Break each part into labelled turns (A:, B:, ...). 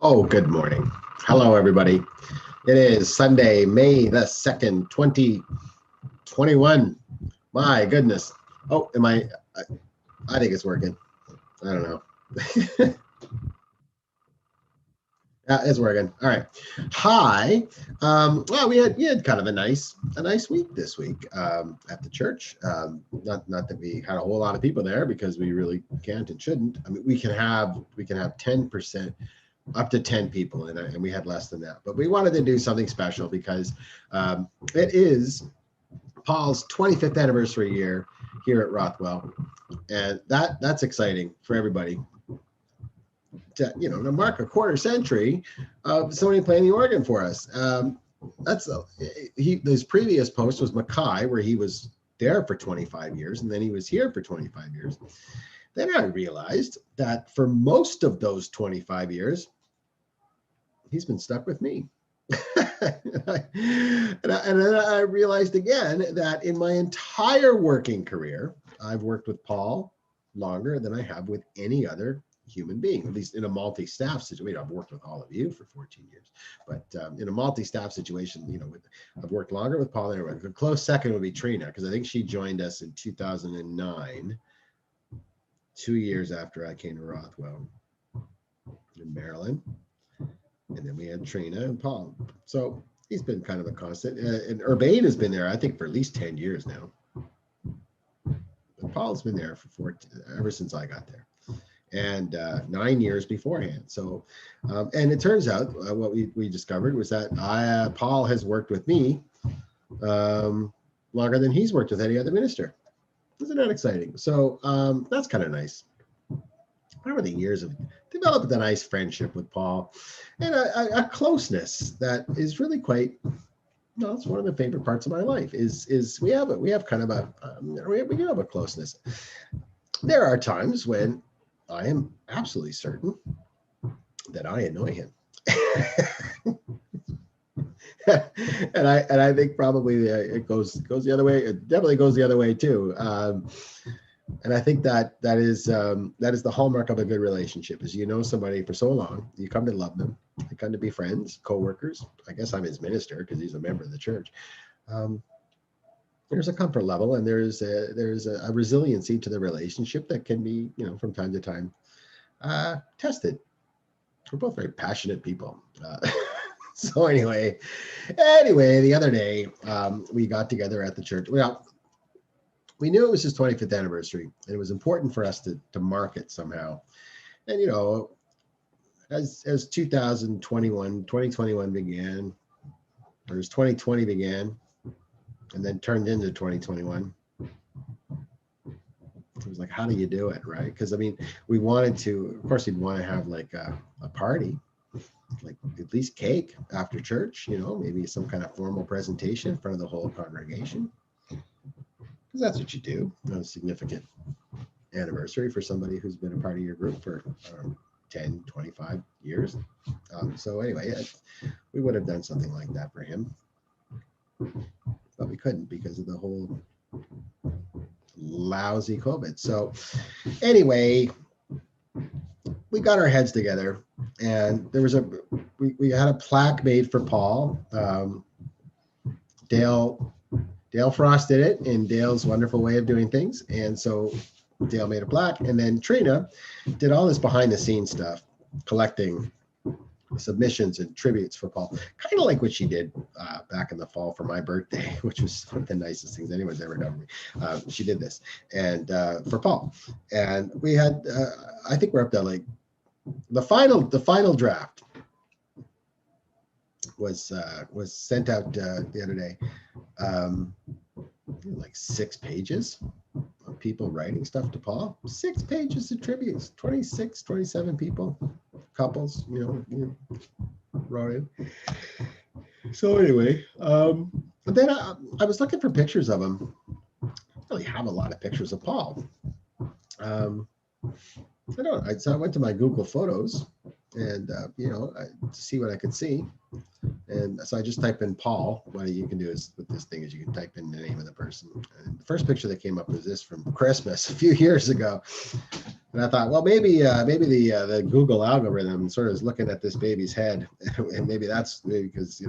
A: Oh, good morning. Hello, everybody. It is Sunday, May the 2nd, 2021. My goodness. Oh, I think it's working. I don't know. Yeah, it's working. All right. Hi. Well, we had kind of a nice week this week at the church. Not that we had a whole lot of people there because we really can't and shouldn't. I mean, we can have 10%, up to 10 people, and we had less than that. But we wanted to do something special because it is Paul's 25th anniversary year here at Rothwell, and that's exciting for everybody. To mark a quarter century of somebody playing the organ for us. His previous post was Mackay, where he was there for 25 years, and then he was here for 25 years. Then I realized that for most of those 25 years, he's been stuck with me. and then I realized again that in my entire working career, I've worked with Paul longer than I have with any other human being, at least in a multi-staff situation. I've worked with all of you for 14 years, but in a multi-staff situation, I've worked longer with Paul than everyone. A close second would be Trina, because I think she joined us in 2009, 2 years after I came to Rothwell in Maryland. And then we had Trina and Paul. So he's been kind of a constant. And Urbane has been there, I think, for at least 10 years now. But Paul's been there ever since I got there, and 9 years beforehand. So, and it turns out what we discovered was that Paul has worked with me longer than he's worked with any other minister. Isn't that exciting? So that's kind of nice. Over the years, I've developed a nice friendship with Paul, and a closeness that is really quite. No, it's one of the favorite parts of my life. Is we have kind of we have a closeness. There are times when I am absolutely certain that I annoy him, and I think probably it goes the other way. It definitely goes the other way too. And I think that is the hallmark of a good relationship. Is somebody for so long, you come to love them, you come to be friends, co-workers. I guess I'm his minister because he's a member of the church. There's a comfort level, and there's a resiliency to the relationship that can be, from time to time, tested. We're both very passionate people. So anyway, the other day we got together at the church. We knew it was his 25th anniversary, and it was important for us to mark it somehow. And as 2021 began, or as 2020 began, and then turned into 2021, it was like, how do you do it, right? Because we wanted to, of course, we'd want to have like a party, like at least cake after church, maybe some kind of formal presentation in front of the whole congregation. Because that's what you do on a significant anniversary for somebody who's been a part of your group for 10, 25 years. So anyway, we would have done something like that for him, but we couldn't because of the whole lousy COVID. So anyway, we got our heads together, and there was we had a plaque made for Paul. Dale Frost did it in Dale's wonderful way of doing things. And so Dale made a plaque, and then Trina did all this behind the scenes stuff, collecting submissions and tributes for Paul, kind of like what she did back in the fall for my birthday, which was one of the nicest things anyone's ever done for me. She did this, and for Paul. And we had, I think we're up to like the final draft was sent out the other day. Like 6 pages of people writing stuff to Paul. 6 pages of tributes. 26, 27 people, couples, wrote in. So anyway, but then I was looking for pictures of him. I don't really have a lot of pictures of Paul. So I went to my Google Photos and to see what I could see, And so I just type in Paul. What you can do is with this thing is you can type in the name of the person. And the first picture that came up was this from Christmas a few years ago. And I thought, well, maybe the Google algorithm sort of is looking at this baby's head, and maybe that's because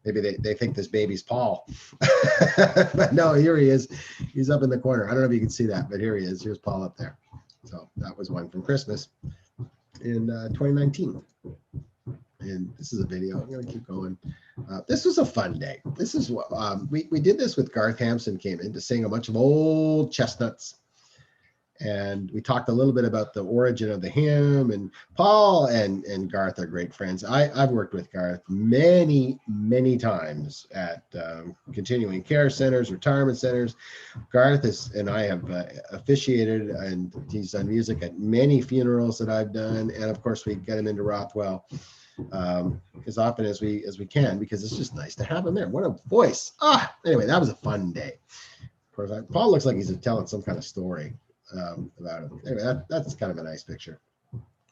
A: maybe they think this baby's Paul. But no, here he is. He's up in the corner. I don't know if you can see that, but here he is. Here's Paul up there. So that was one from Christmas in 2019. And this is a video. I'm going to keep going. This was a fun day. This is what we did this with Garth Hampson came in to sing a bunch of old chestnuts. And we talked a little bit about the origin of the hymn. And Paul and Garth are great friends. I've worked with Garth many, many times at continuing care centers, retirement centers. Garth and I have officiated, and he's done music at many funerals that I've done. And of course, we get him into Rothwell as often as we can, because it's just nice to have him there. What a voice. Anyway, that was a fun day. Of course, Paul looks like he's telling some kind of story about him. Anyway, that's kind of a nice picture.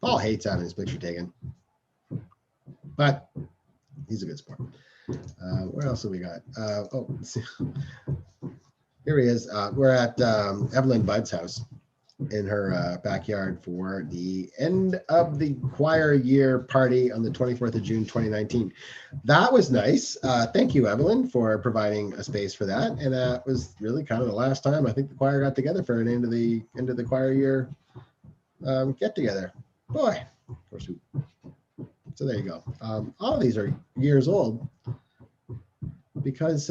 A: Paul hates having his picture taken, but he's a good sport. Where else have we got? Here he is. We're at Evelyn Budd's house in her backyard for the end of the choir year party on the 24th of June, 2019. That was nice. Thank you, Evelyn, for providing a space for that. And that was really kind of the last time I think the choir got together for an end of the choir year get together. Boy, of course. So there you go. All of these are years old because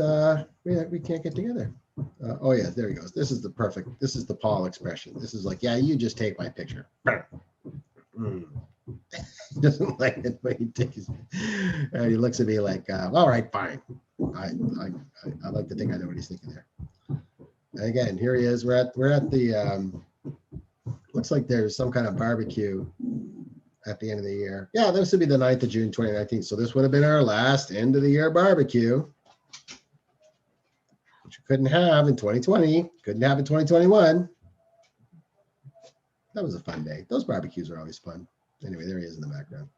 A: we can't get together. Oh yeah, there he goes. This is the Paul expression. This is like, yeah, you just take my picture. He doesn't like it, but he takes and he looks at me like, all right, fine. I like to think I know what he's thinking there. And again, here he is. We're at the looks like there's some kind of barbecue at the end of the year. Yeah, this would be the 9th of June, 2019. So this would have been our last end of the year barbecue, which we couldn't have in 2020, couldn't have in 2021. That was a fun day. Those barbecues are always fun. Anyway, there he is in the background.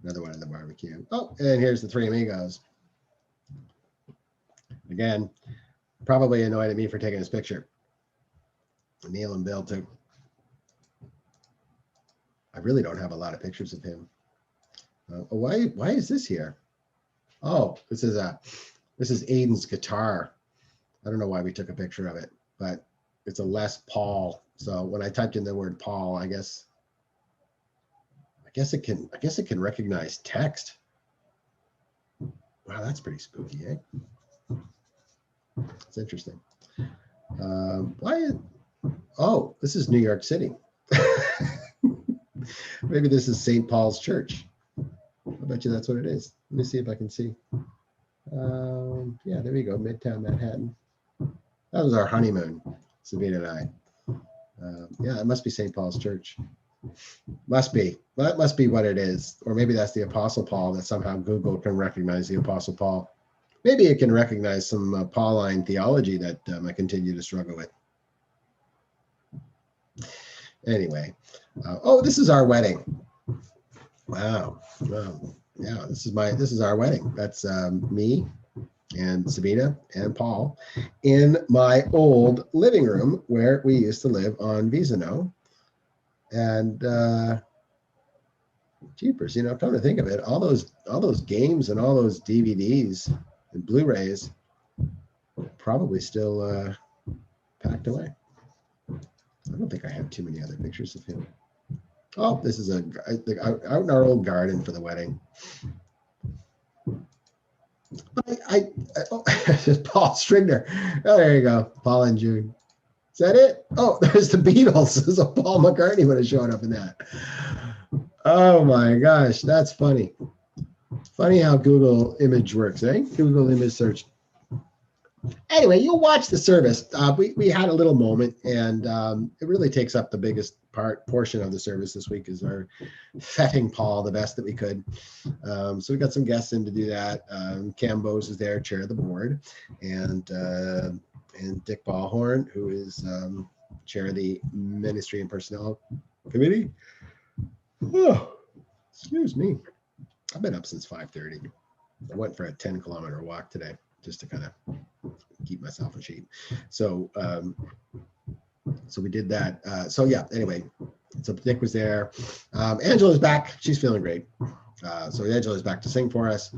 A: Another one in the barbecue. Oh, and here's the three amigos. Again, probably annoyed at me for taking this picture. Neil and Bill too. I really don't have a lot of pictures of him. Why is this here? Oh, this is Aiden's guitar. I don't know why we took a picture of it, but it's a Les Paul. So when I typed in the word Paul, I guess it can recognize text. Wow, that's pretty spooky, eh? It's interesting. Oh, this is New York City. Maybe this is St. Paul's Church. I bet you that's what it is. Let me see if I can see. Yeah, there we go, Midtown Manhattan. That was our honeymoon, Sabina and I. Yeah, it must be St. Paul's Church. Must be. Well, that must be what it is. Or maybe that's the Apostle Paul, that somehow Google can recognize the Apostle Paul. Maybe it can recognize some Pauline theology that I continue to struggle with. Anyway, oh, this is our wedding. Wow. Yeah, this is our wedding. That's me and Sabina and Paul in my old living room where we used to live on Visano. And jeepers, come to think of it, all those games and all those DVDs and Blu-rays probably still packed away. I don't think I have too many other pictures of him. Oh, this is out in our old garden for the wedding. Paul Stringer. Oh, there you go. Paul and June. Is that it? Oh, there's the Beatles. So Paul McCartney would have shown up in that. Oh my gosh, that's funny. Funny how Google image works, eh? Google image search. Anyway, you'll watch the service. We had a little moment, and it really takes up the biggest portion of the service this week is our fetting Paul the best that we could. So we got some guests in to do that. Cam Bose is there, chair of the board, and Dick Ballhorn, who is chair of the Ministry and Personnel Committee. Oh, excuse me. I've been up since 5:30. I went for a 10-kilometer walk today just to kind of keep myself in shape. So, so we did that. So yeah, anyway, so Nick was there. Angela's back. She's feeling great. So Angela's back to sing for us.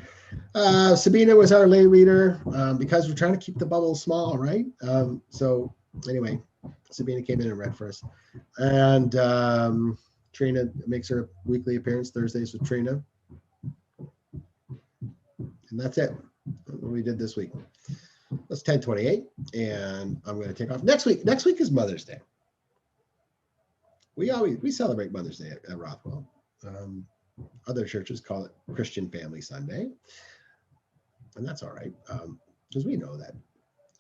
A: Sabina was our lay reader because we're trying to keep the bubble small, right? So anyway, Sabina came in and read for us. And Trina makes her weekly appearance Thursdays with Trina. And that's it. That's what we did this week. That's 10:28, and I'm going to take off. Next week is Mother's Day. We celebrate Mother's Day at Rothwell. Other churches call it Christian Family Sunday, and that's all right, because we know that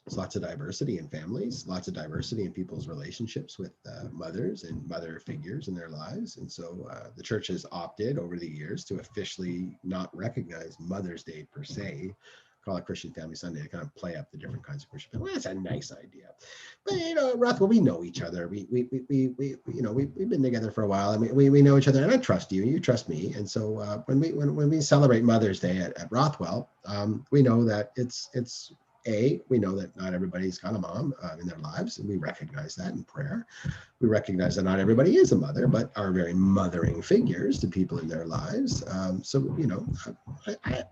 A: there's lots of diversity in families, lots of diversity in people's relationships with mothers and mother figures in their lives. And so the church has opted over the years to officially not recognize Mother's Day per se, call it Christian Family Sunday, to kind of play up the different kinds of Christian family. Well, that's a nice idea. But, at Rothwell, we know each other. We've been together for a while, and we know each other, and I trust you, you trust me. And so when we celebrate Mother's Day at Rothwell, we know that we know that not everybody's got a mom in their lives, and we recognize that in prayer. We recognize that not everybody is a mother, but are very mothering figures to people in their lives. So,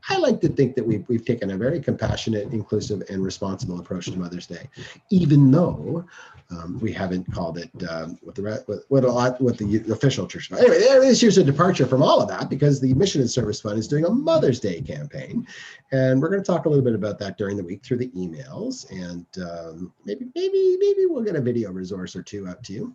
A: I like to think that we've taken a very compassionate, inclusive, and responsible approach to Mother's Day, even though we haven't called it what the official church. Anyway, this year's a departure from all of that because the Mission and Service Fund is doing a Mother's Day campaign, and we're going to talk a little bit about that during the week through the emails, and maybe we'll get a video resource or two up to you.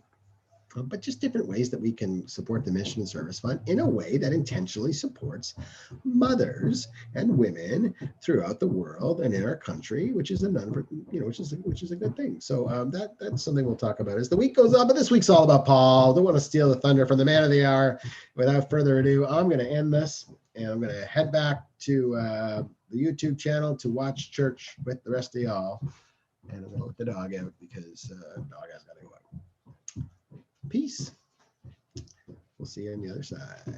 A: But just different ways that we can support the Mission and Service Fund in a way that intentionally supports mothers and women throughout the world and in our country, which is a good thing. So that's something we'll talk about as the week goes on. But this week's all about Paul. Don't want to steal the thunder from the man of the hour. Without further ado, I'm going to end this, and I'm going to head back to the YouTube channel to watch church with the rest of y'all. And I'm going to let the dog out because the dog has got to go out. Peace. We'll see you on the other side.